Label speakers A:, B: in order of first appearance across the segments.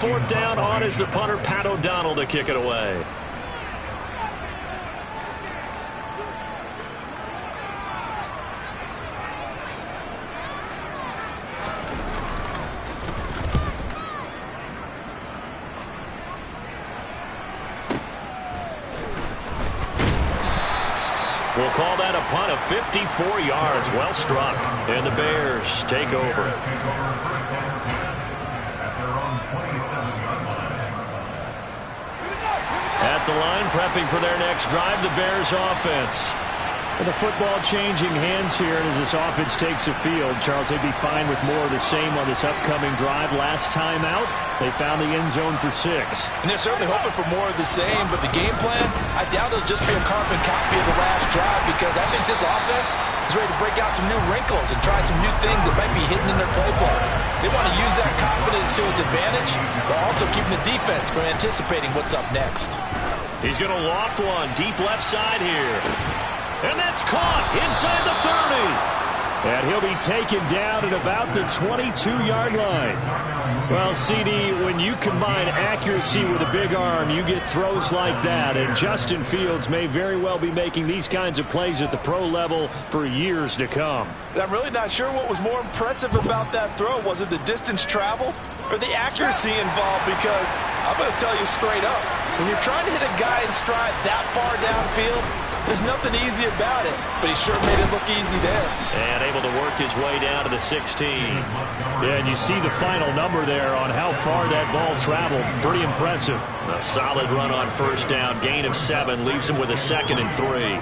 A: Fourth down on is the punter, Pat O'Donnell, to kick it away. We'll call that a punt of 54 yards. Well struck. And the Bears take over. At the line, prepping for their next drive, the Bears offense.
B: And the football changing hands here, and as this offense takes the field, Charles, they'd be fine with more of the same on this upcoming drive. Last time out, they found the end zone for 6.
C: And they're certainly hoping for more of the same, but the game plan, I doubt it'll just be a carbon copy of the last drive, because I think this offense is ready to break out some new wrinkles and try some new things that might be hidden in their playbook. They want to use that confidence to its advantage, while also keeping the defense from anticipating what's up next.
A: He's going to loft one deep left side here. And that's caught inside the 30.
B: And he'll be taken down at about the 22-yard line. Well, CD, when you combine accuracy with a big arm, you get throws like that. And Justin Fields may very well be making these kinds of plays at the pro level for years to come.
C: I'm really not sure what was more impressive about that throw. Was it the distance traveled or the accuracy involved? Because I'm going to tell you straight up, when you're trying to hit a guy in stride that far downfield, there's nothing easy about it, but he sure made it look easy there.
A: And able to work his way down to the 16.
B: Yeah, and you see the final number there on how far that ball traveled. Pretty impressive.
A: A solid run on first down. Gain of 7 leaves him with a 2nd and 3.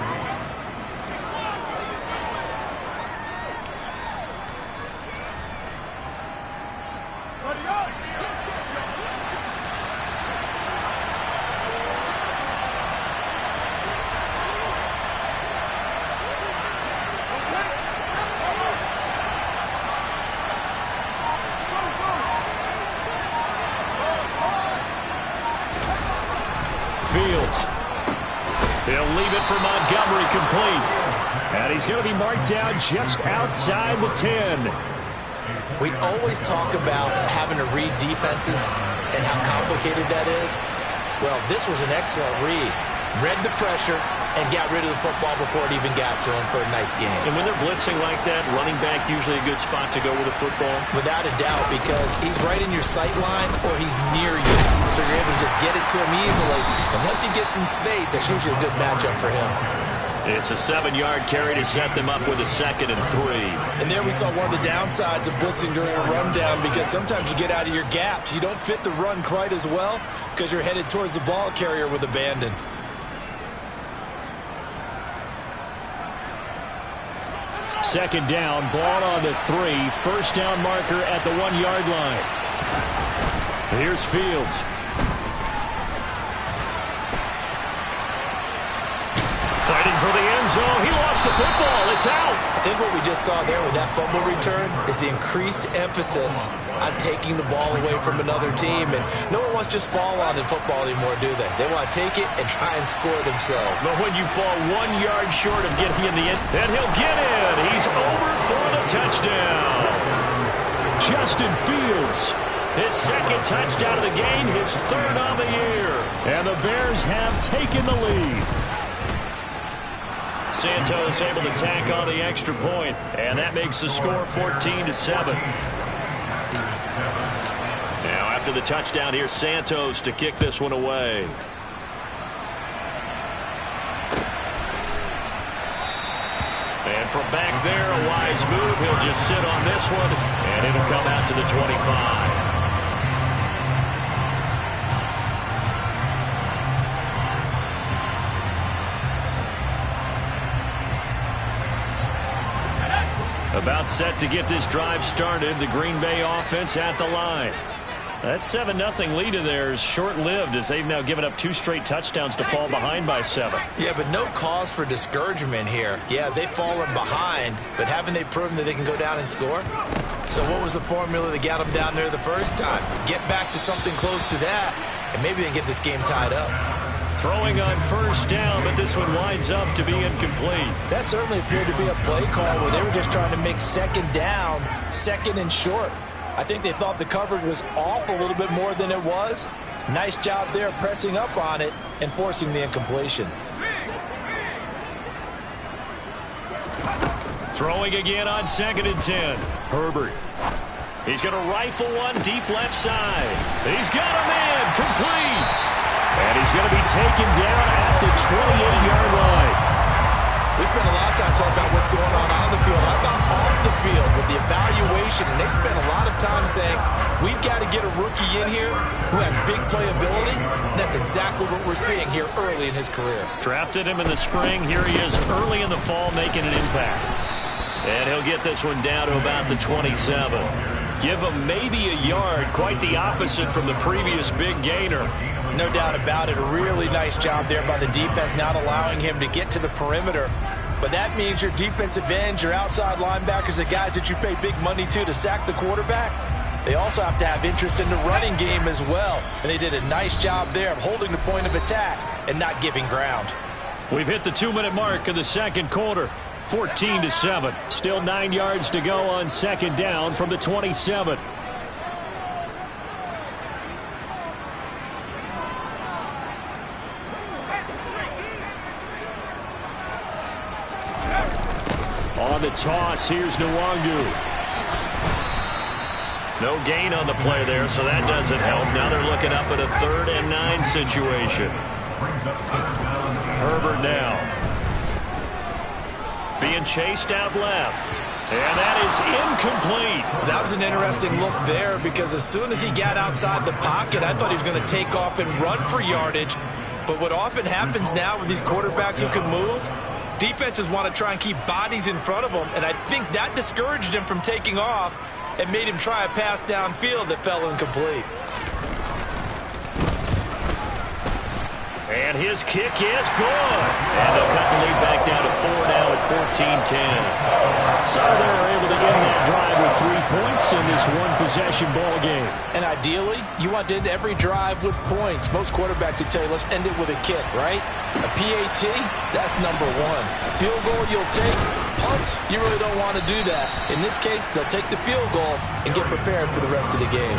B: Fields. He'll leave it for Montgomery, complete. And he's going to be marked down just outside the 10.
C: We always talk about having to read defenses and how complicated that is. Well, this was an excellent read. Read the pressure and got rid of the football before it even got to him for a nice game.
A: And when they're blitzing like that, running back usually a good spot to go with the football?
C: Without a doubt, because he's right in your sight line or he's near you. So you're able to just get it to him easily. And once he gets in space, that's usually a good matchup for him.
A: It's a 7-yard carry to set them up with a 2nd and 3.
C: And there we saw one of the downsides of blitzing during a rundown, because sometimes you get out of your gaps. You don't fit the run quite as well because you're headed towards the ball carrier with abandon.
B: Second down, ball on the 3. First down marker at the 1-yard line. Here's Fields. Fighting for the end zone. He lost the football. It's out.
C: I think what we just saw there with that fumble return is the increased emphasis on taking the ball away from another team. And no one wants to just fall on in football anymore, do they? They want to take it and try and score themselves.
A: But when you fall 1 yard short of getting in the end, then he'll get in. He's over for the touchdown.
B: Justin Fields.
A: His 2nd touchdown of the game, his 3rd on the year.
B: And the Bears have taken the lead.
A: Santos able to tack on the extra point, and that makes the score 14-7. Now after the touchdown, here's Santos to kick this one away. And from back there, a wise move. He'll just sit on this one, and it'll come out to the 25. About set to get this drive started. The Green Bay offense at the line. That 7-0 lead of theirs short-lived, as they've now given up 2 straight touchdowns to fall behind by 7.
C: Yeah, but no cause for discouragement here. Yeah, they've fallen behind, but haven't they proven that they can go down and score? So what was the formula that got them down there the first time? Get back to something close to that, and maybe they can get this game tied up.
A: Throwing on first down, but this one winds up to be incomplete.
C: That certainly appeared to be a play call where they were just trying to make 2nd down, 2nd and short. I think they thought the coverage was off a little bit more than it was. Nice job there pressing up on it and forcing the incompletion.
A: Throwing again on 2nd and 10. Herbert. He's going to rifle one deep left side. He's got him in. Complete. And he's going to be taken down at the 28-yard line.
C: We spent a lot of time talking about what's going on the field. How about off the field with the evaluation? And they spent a lot of time saying, we've got to get a rookie in here who has big playability. And that's exactly what we're seeing here early in his career.
A: Drafted him in the spring. Here he is early in the fall making an impact. And he'll get this one down to about the 27. Give him maybe a yard. Quite the opposite from the previous big gainer.
C: No doubt about it. A really nice job there by the defense, not allowing him to get to the perimeter. But that means your defensive ends, your outside linebackers, the guys that you pay big money to sack the quarterback, they also have to have interest in the running game as well. And they did a nice job there of holding the point of attack and not giving ground.
A: We've hit the 2-minute mark of the second quarter. 14-7.
B: Still 9 yards to go on 2nd down from the 27. On the toss, here's Nwangu.
A: No gain on the play there, so that doesn't help. Now they're looking up at a 3rd and 9 situation. Herbert now. Being chased out left. And that is incomplete.
C: That was an interesting look there because as soon as he got outside the pocket, I thought he was going to take off and run for yardage. But what often happens now with these quarterbacks who can move, defenses want to try and keep bodies in front of them, and I think that discouraged him from taking off and made him try a pass downfield that fell incomplete.
A: And his kick is good. And they'll cut the lead back down to 4 now at 14-10.
B: So they're able to end that drive with 3 points in this one-possession ball game.
C: And ideally, you want to end every drive with points. Most quarterbacks would tell you, let's end it with a kick, right? A PAT, that's number 1. A field goal you'll take. Punts, you really don't want to do that. In this case, they'll take the field goal and get prepared for the rest of the game.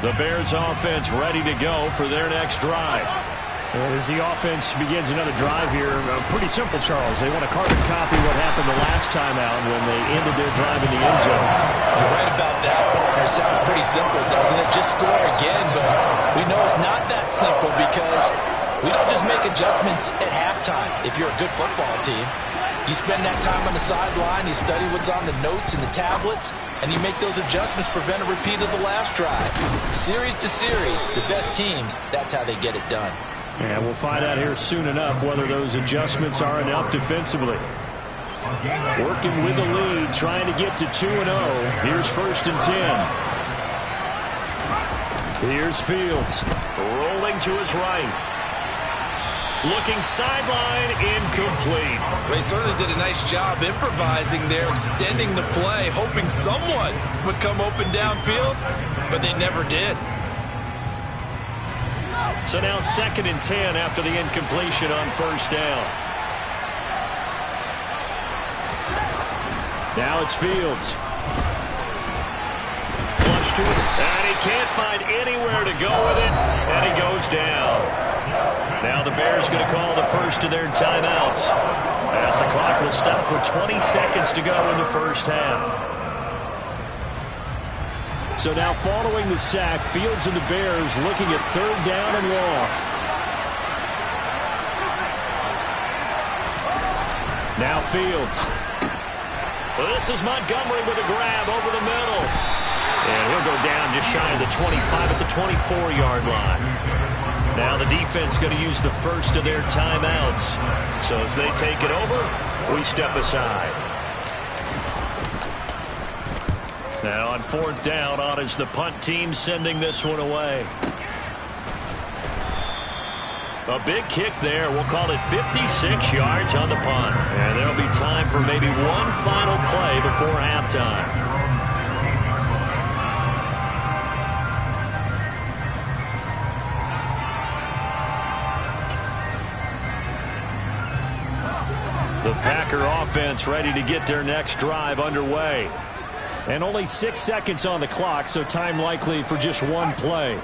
A: The Bears offense ready to go for their next drive.
B: And as the offense begins another drive here, pretty simple, Charles. They want to carbon copy what happened the last time out when they ended their drive in the end zone.
C: You're right about that, partner. Sounds pretty simple, doesn't it? Just score again, but we know it's not that simple because we don't just make adjustments at halftime if you're a good football team. You spend that time on the sideline, you study what's on the notes and the tablets, and you make those adjustments to prevent a repeat of the last drive. Series to series, the best teams, that's how they get it done.
B: And we'll find out here soon enough whether those adjustments are enough defensively. Working with the lead, trying to get to 2-0. Here's 1st and 10. Here's Fields.
A: Rolling to his right. Looking sideline, incomplete.
C: They certainly did a nice job improvising there, extending the play, hoping someone would come open downfield, but they never did.
A: So now 2nd and 10 after the incompletion on 1st down.
B: Now it's Fields.
A: Flush to it, and he can't find anywhere to go with it, and he goes down. Now the Bears going to call the first of their timeouts as the clock will stop with 20 seconds to go in the first half.
B: So now following the sack, Fields and the Bears looking at 3rd down and long. Now Fields.
A: Well, this is Montgomery with a grab over the middle. And he'll go down just shy of the 25 at the 24-yard line. Now the defense going to use the first of their timeouts. So as they take it over, we step aside. Now on 4th down, on is the punt team sending this one away. A big kick there. We'll call it 56 yards on the punt. And there'll be time for maybe one final play before halftime. The Packer offense ready to get their next drive underway.
B: And only 6 seconds on the clock, so time likely for just one play.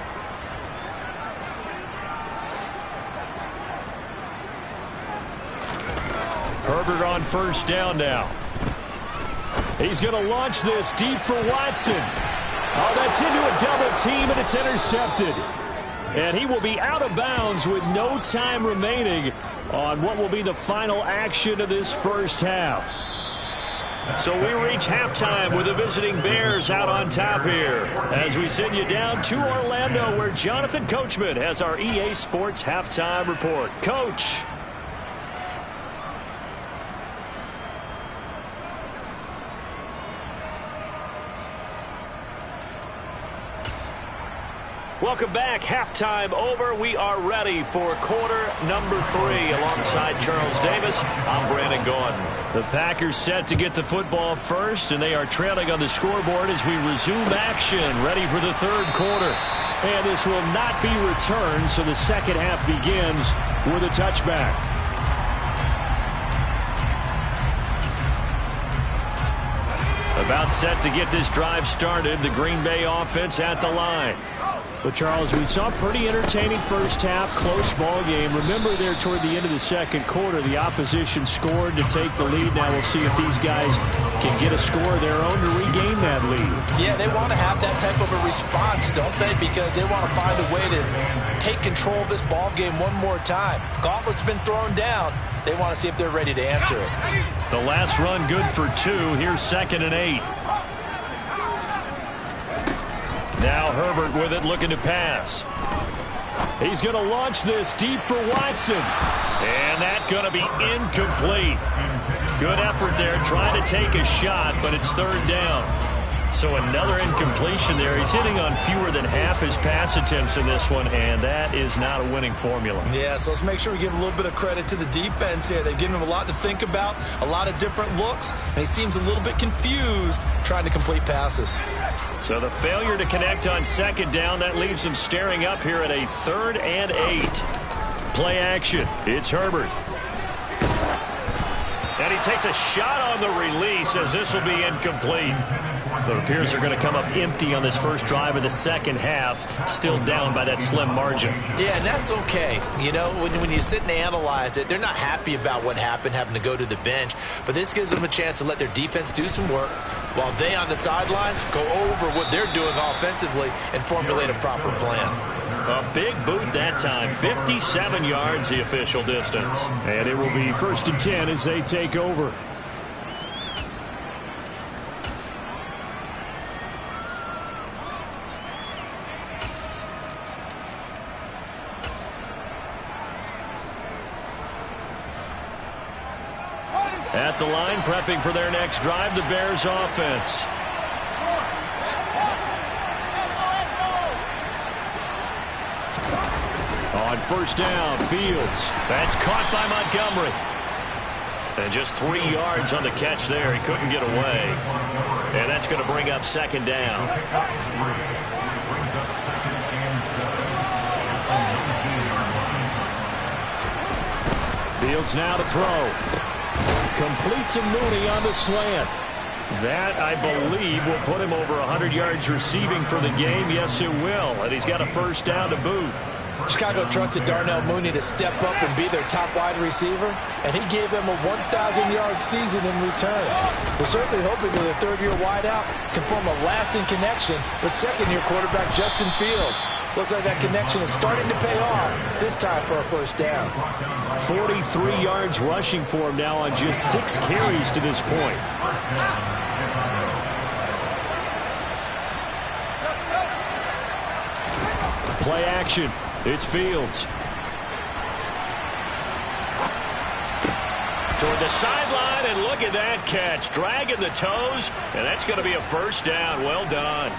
A: Herbert on first down now.
B: He's going to launch this deep for Watson. Oh, that's into a double team, and it's intercepted. And he will be out of bounds with no time remaining on what will be the final action of this first half.
A: So we reach halftime with the visiting Bears out on top here as we send you down to Orlando, where Jonathan Coachman has our EA Sports halftime report. Coach. Welcome back. Halftime over. We are ready for quarter number 3. Alongside Charles Davis, I'm Brandon Gaudin. The Packers set to get the football first, and they are trailing on the scoreboard as we resume action, ready for the third quarter.
B: And this will not be returned, so the second half begins with a touchback.
A: About set to get this drive started, the Green Bay offense at the line.
B: But, Charles, we saw a pretty entertaining first half, close ball game. Remember there toward the end of the second quarter, the opposition scored to take the lead. Now we'll see if these guys can get a score of their own to regain that lead.
C: Yeah, they want to have that type of a response, don't they? Because they want to find a way to take control of this ball game one more time. Gauntlet's been thrown down. They want to see if they're ready to answer it.
A: The last run good for 2. Here's 2nd and 8. Now Herbert with it, looking to pass.
B: He's going to launch this deep for Watson.
A: And that's going to be incomplete. Good effort there, trying to take a shot, but it's third down. So another incompletion there. He's hitting on fewer than half his pass attempts in this one, and that is not a winning formula.
C: Yeah, so let's make sure we give a little bit of credit to the defense here. They've given him a lot to think about, a lot of different looks, and he seems a little bit confused trying to complete passes.
A: So the failure to connect on second down, that leaves him staring up here at a 3rd and 8. Play action. It's Herbert. And he takes a shot on the release as this will be incomplete. It appears they're going to come up empty on this first drive of the second half, still down by that slim margin.
C: Yeah, and that's okay. You know, when you sit and analyze it, they're not happy about what happened, having to go to the bench. But this gives them a chance to let their defense do some work while they on the sidelines go over what they're doing offensively and formulate a proper plan.
A: A big boot that time. 57 yards, the official distance.
B: And it will be 1st and 10 as they take over.
A: At the line, prepping for their next drive, the Bears offense.
B: On first down, Fields.
A: That's caught by Montgomery. And just 3 yards on the catch there. He couldn't get away. And that's going to bring up 2nd down.
B: Fields now to throw. Complete to Mooney on the slant.
A: That, I believe, will put him over 100 yards receiving for the game. Yes, it will. And he's got a first down to boot.
C: Chicago trusted Darnell Mooney to step up and be their top wide receiver, and he gave them a 1,000-yard season in return. We're certainly hoping that the third-year wideout can form a lasting connection with second-year quarterback Justin Fields. Looks like that connection is starting to pay off, this time for a first down.
B: 43 yards rushing for him now on just 6 carries to this point. Play action. It's Fields.
A: Toward the sideline, and look at that catch. Dragging the toes, and that's going to be a first down. Well done.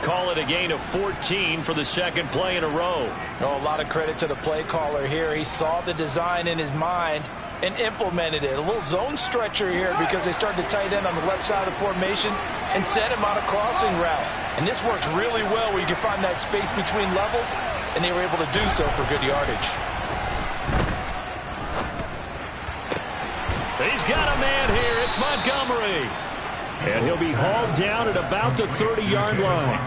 A: Call it a gain of 14 for the second play in a row.
C: Oh, a lot of credit to the play caller here. He saw the design in his mind and implemented it. A little zone stretcher here because they started the tight end on the left side of the formation and sent him on a crossing route. And this works really well where you can find that space between levels, and they were able to do so for good yardage.
A: He's got a man here. It's Montgomery.
B: And he'll be hauled down at about the 30-yard line.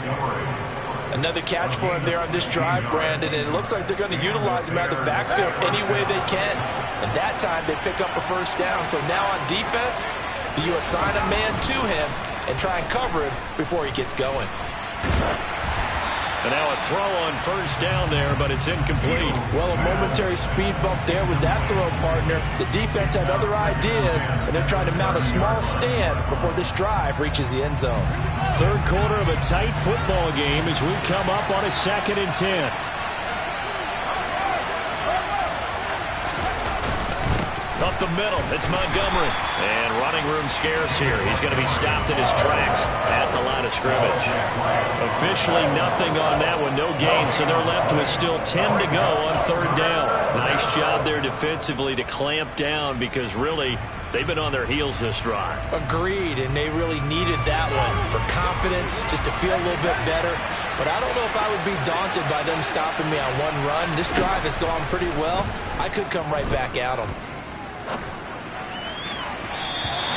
C: Another catch for him there on this drive, Brandon. And it looks like they're going to utilize him out of the backfield any way they can. And that time they pick up a first down. So now on defense, do you assign a man to him and try and cover him before he gets going?
A: And now a throw on first down there, but it's incomplete.
C: Well, a momentary speed bump there with that throw, partner. The defense had other ideas, and they're trying to mount a small stand before this drive reaches the end zone.
B: Third quarter of a tight football game as we come up on a 2nd and 10.
A: Up the middle, it's Montgomery. And running room scarce here. He's going to be stopped in his tracks at the line of scrimmage. Officially nothing on that one, no gain, so they're left with still 10 to go on 3rd down. Nice job there defensively to clamp down because really they've been on their heels this drive.
C: Agreed, and they really needed that one for confidence, just to feel a little bit better. But I don't know if I would be daunted by them stopping me on one run. This drive has gone pretty well. I could come right back at them.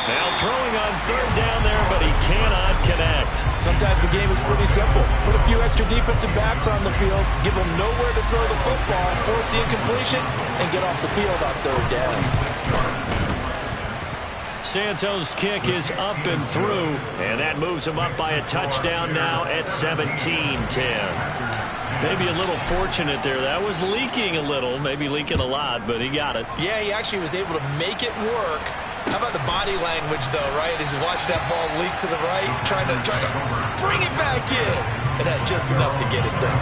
A: Now throwing on 3rd down there, but he cannot connect.
C: Sometimes the game is pretty simple. Put a few extra defensive backs on the field, give them nowhere to throw the football, force the incompletion, and get off the field on 3rd down.
A: Santos' kick is up and through, and that moves him up by a touchdown now at 17-10. Maybe a little fortunate there. That was leaking a little, maybe leaking a lot, but he got it.
C: Yeah, he actually was able to make it work. How about the body language, though, right? As you watch that ball leak to the right, trying to bring it back in. And had just enough to get it done.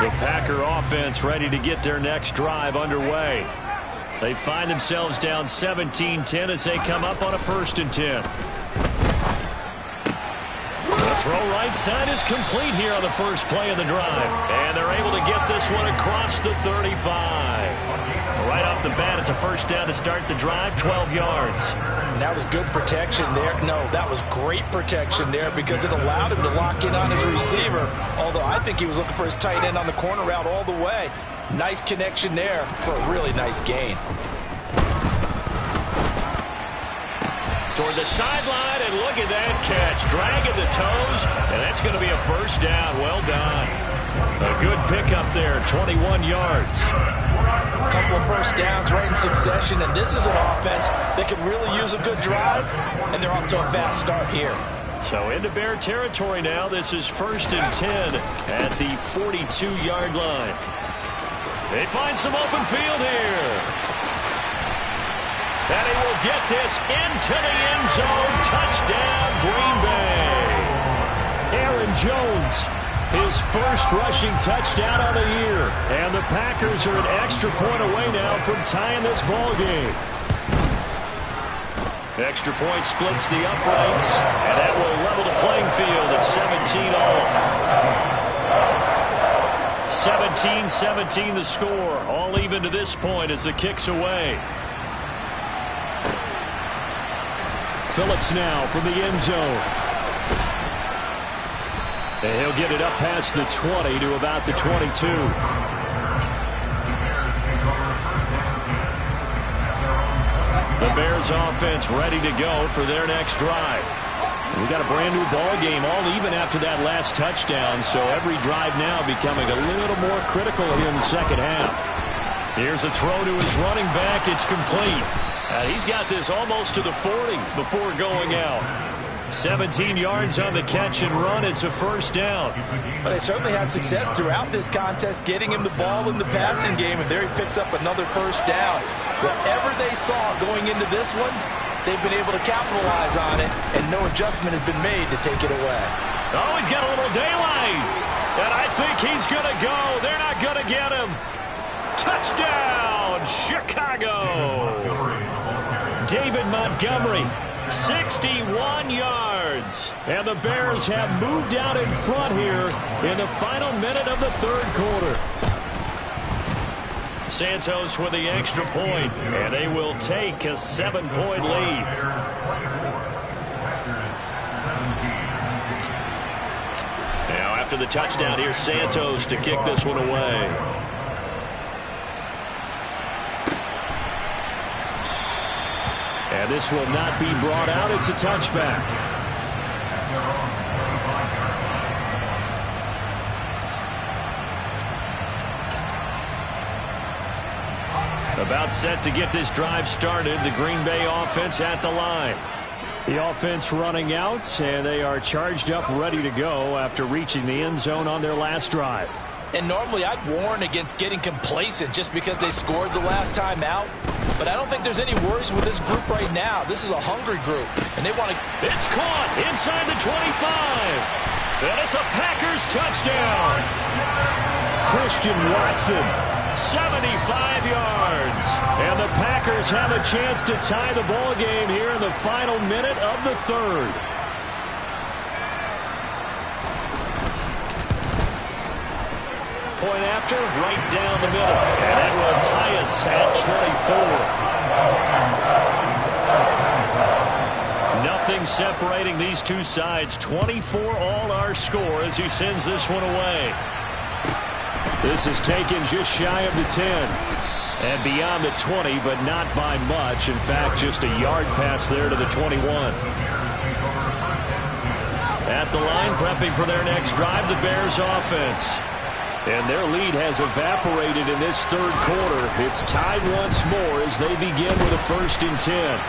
A: The Packer offense ready to get their next drive underway. They find themselves down 17-10 as they come up on a 1st and 10. The throw right side is complete here on the first play of the drive. And they're able to get this one across the 35. Right off the bat, it's a first down to start the drive, 12 yards.
C: And that was good protection there. No, that was great protection there because it allowed him to lock in on his receiver. Although I think he was looking for his tight end on the corner route all the way. Nice connection there for a really nice gain.
A: Toward the sideline, and look at that catch. Dragging the toes, and that's going to be a first down. Well done. A good pickup there, 21 yards.
C: A couple of first downs right in succession, and this is an offense that can really use a good drive, and they're off to a fast start here.
A: So into Bear territory now. This is 1st and 10 at the 42-yard line. They find some open field here. And he will get this into the end zone. Touchdown, Green Bay.
B: Aaron Jones, his first rushing touchdown of the year. And the Packers are an extra point away now from tying this ball game.
A: Extra point splits the uprights, and that will level the playing field at 17-all. 17-17 the score. All even to this point as the kick's away.
B: Phillips now from the end zone. And he'll get it up past the 20 to about the 22.
A: The Bears offense ready to go for their next drive.
B: We got a brand new ball game, all even after that last touchdown, so every drive now becoming a little more critical here in the second half.
A: Here's a throw to his running back. It's complete. He's got this almost to the 40 before going out. 17 yards on the catch and run. It's a first down.
C: But they certainly had success throughout this contest, getting him the ball in the passing game, and there he picks up another first down. Whatever they saw going into this one, they've been able to capitalize on it, and no adjustment has been made to take it away.
A: Oh, he's got a little daylight, and I think he's going to go. They're not going to get him. Touchdown, Chicago. David Montgomery, 61 yards. And the Bears have moved out in front here in the final minute of the third quarter. Santos with the extra point, and they will take a 7-point lead. after the touchdown, here's Santos to kick this one away.
B: And this will not be brought out. It's a touchback. About set to get this drive started. The Green Bay offense at the line. The offense running out, and they are charged up, ready to go after reaching the end zone on their last drive.
C: And normally I'd warn against getting complacent just because they scored the last time out. But I don't think there's any worries with this group right now. This is a hungry group, and they want to...
A: It's caught inside the 25. And it's a Packers touchdown.
B: Christian Watson.
A: 75 yards.
B: And the Packers have a chance to tie the ball game here in the final minute of the third.
A: Point after, right down the middle. And that will tie us at 24. Nothing separating these two sides. 24 all our score as he sends this one away.
B: This is taken just shy of the 10. And beyond the 20, but not by much. In fact, just a yard pass there to the 21. At the line, prepping for their next drive, the Bears offense. And their lead has evaporated in this third quarter. It's tied once more as they begin with a 1st and 10.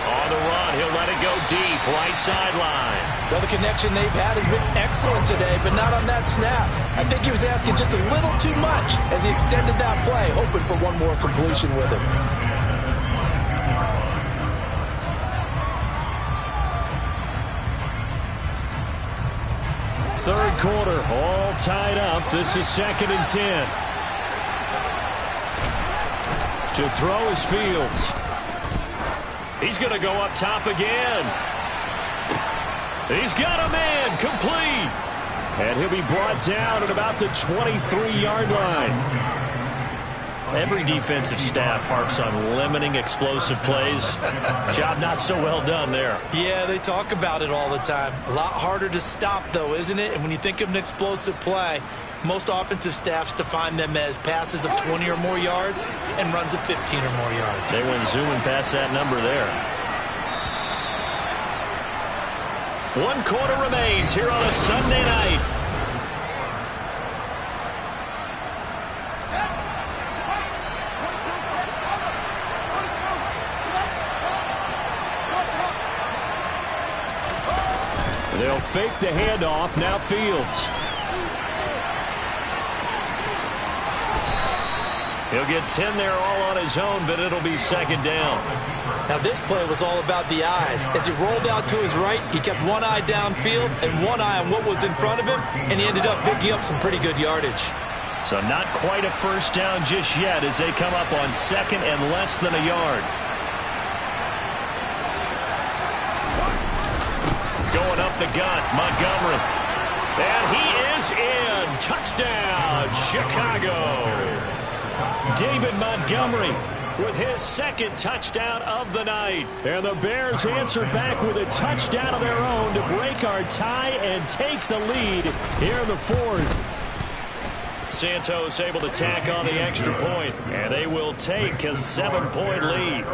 A: On the run, he'll let it go deep, right sideline.
C: Well, the connection they've had has been excellent today, but not on that snap. I think he was asking just a little too much as he extended that play, hoping for one more completion with him.
B: Third quarter, all tied up. This is 2nd and 10. To throw is Fields.
A: He's going to go up top again. He's got a man, complete.
B: And he'll be brought down at about the 23-yard line.
A: Every defensive staff harps on limiting explosive plays. Job not so well done there.
C: Yeah, they talk about it all the time. A lot harder to stop, though, isn't it? And when you think of an explosive play, most offensive staffs define them as passes of 20 or more yards and runs of 15 or more yards.
A: They went zooming past that number there. 1 quarter remains here on a Sunday night.
B: They'll fake the handoff. Now Fields.
A: He'll get 10 there all on his own, but it'll be 2nd down.
C: Now this play was all about the eyes. As he rolled out to his right, he kept one eye downfield and one eye on what was in front of him, and he ended up picking up some pretty good yardage.
A: So not quite a 1st down just yet as they come up on 2nd and less than a yard. Going up the gut, Montgomery. And he is in. Touchdown, Chicago. David Montgomery with his 2nd touchdown of the night.
B: And the Bears answer back with a touchdown of their own to break our tie and take the lead here in the 4th.
A: Santos able to tack on the extra point, and they will take a 7-point lead.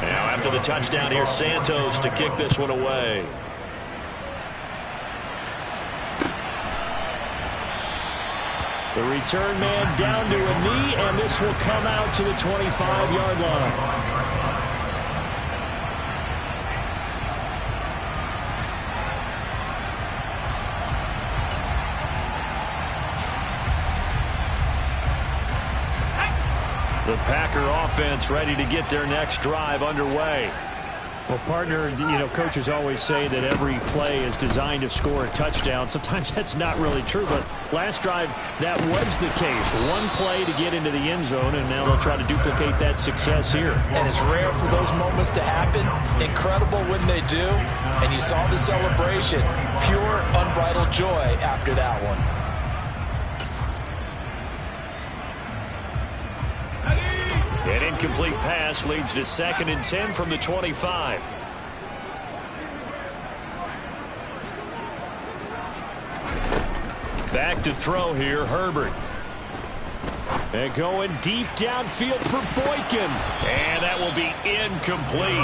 A: Now after the touchdown, here's Santos to kick this one away.
B: The return man down to a knee, and this will come out to the 25-yard line. The Packer offense ready to get their next drive underway. Well, partner, coaches always say that every play is designed to score a touchdown. Sometimes that's not really true, but last drive, that was the case. One play to get into the end zone, and now they'll try to duplicate that success here.
C: And it's rare for those moments to happen. Incredible when they do. And you saw the celebration. Pure, unbridled joy after that one.
A: An incomplete pass leads to 2nd and 10 from the 25. Back to throw here, Herbert.
B: And going deep downfield for Boykin.
A: And that will be incomplete.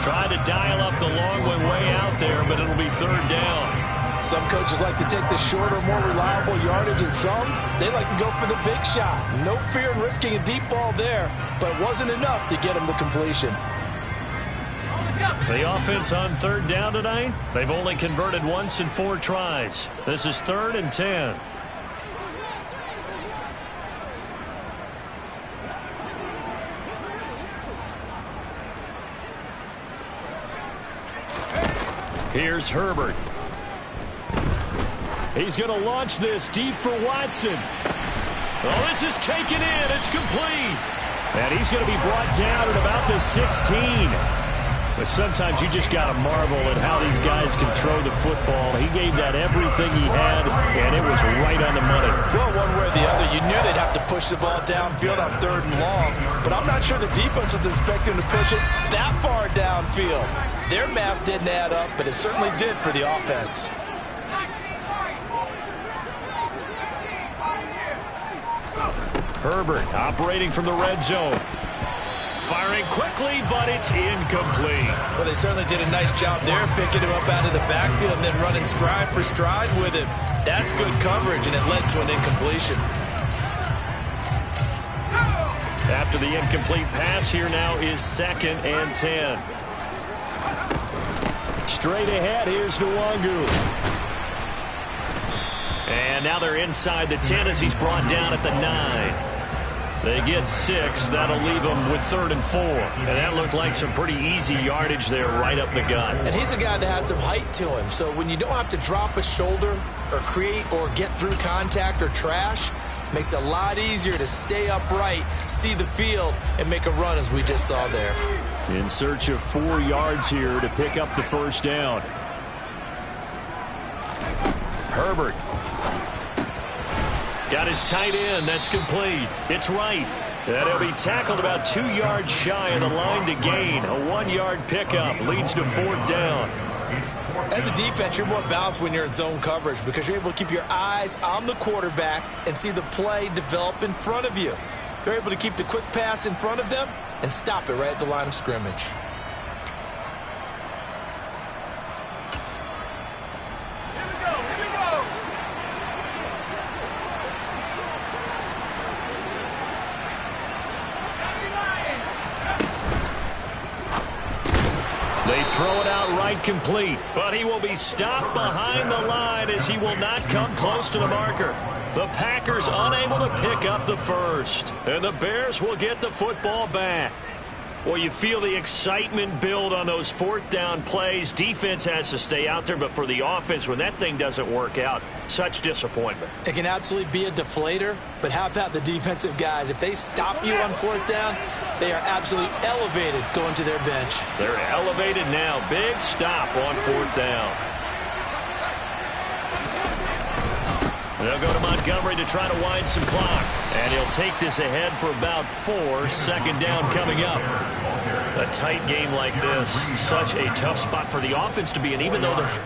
A: Trying to dial up the long one way out there, but it'll be third down.
C: Some coaches like to take the shorter, more reliable yardage, and some, they like to go for the big shot. No fear in risking a deep ball there, but it wasn't enough to get him the completion.
A: The offense on third down tonight, they've only converted once in 4 tries. This is 3rd and 10. Here's Herbert.
B: He's going to launch this deep for Watson.
A: Oh, this is taken in. It's complete.
B: And he's going to be brought down at about the 16. But sometimes you just got to marvel at how these guys can throw the football. He gave that everything he had, and it was right on the money.
C: Well, one way or the other, you knew they'd have to push the ball downfield on 3rd and long. But I'm not sure the defense was expecting to push it that far downfield. Their math didn't add up, but it certainly did for the offense.
A: Herbert operating from the red zone. Firing quickly, but it's incomplete.
C: Well, they certainly did a nice job there, picking him up out of the backfield and then running stride for stride with him. That's good coverage, and it led to an incompletion.
A: After the incomplete pass, here now is 2nd and 10.
B: Straight ahead, here's Nwangu.
A: And now they're inside the 10 as he's brought down at the 9. They get 6. That'll leave them with 3rd and 4. And that looked like some pretty easy yardage there right up the gut.
C: And he's a guy that has some height to him. So when you don't have to drop a shoulder or create or get through contact or trash, makes it a lot easier to stay upright, see the field, and make a run as we just saw there.
B: In search of 4 yards here to pick up the first down.
A: Herbert. Got his tight end. That's complete. It's right. And he'll be tackled about 2 yards shy of the line to gain. A 1-yard pickup leads to 4th down.
C: As a defense, you're more balanced when you're in zone coverage because you're able to keep your eyes on the quarterback and see the play develop in front of you. You're able to keep the quick pass in front of them and stop it right at the line of scrimmage.
A: They throw it out right complete, but he will be stopped behind the line as he will not come close to the marker. The Packers unable to pick up the first, and the Bears will get the football back. Well, you feel the excitement build on those 4th down plays. Defense has to stay out there, but for the offense, when that thing doesn't work out, such disappointment.
C: It can absolutely be a deflator, but how about the defensive guys? If they stop you on 4th down, they are absolutely elevated going to their bench.
A: They're elevated now. Big stop on 4th down. They'll go to Montgomery to try to wind some clock. And he'll take this ahead for about 4. 2nd down coming up. A tight game like this, such a tough spot for the offense to be in, even though they're...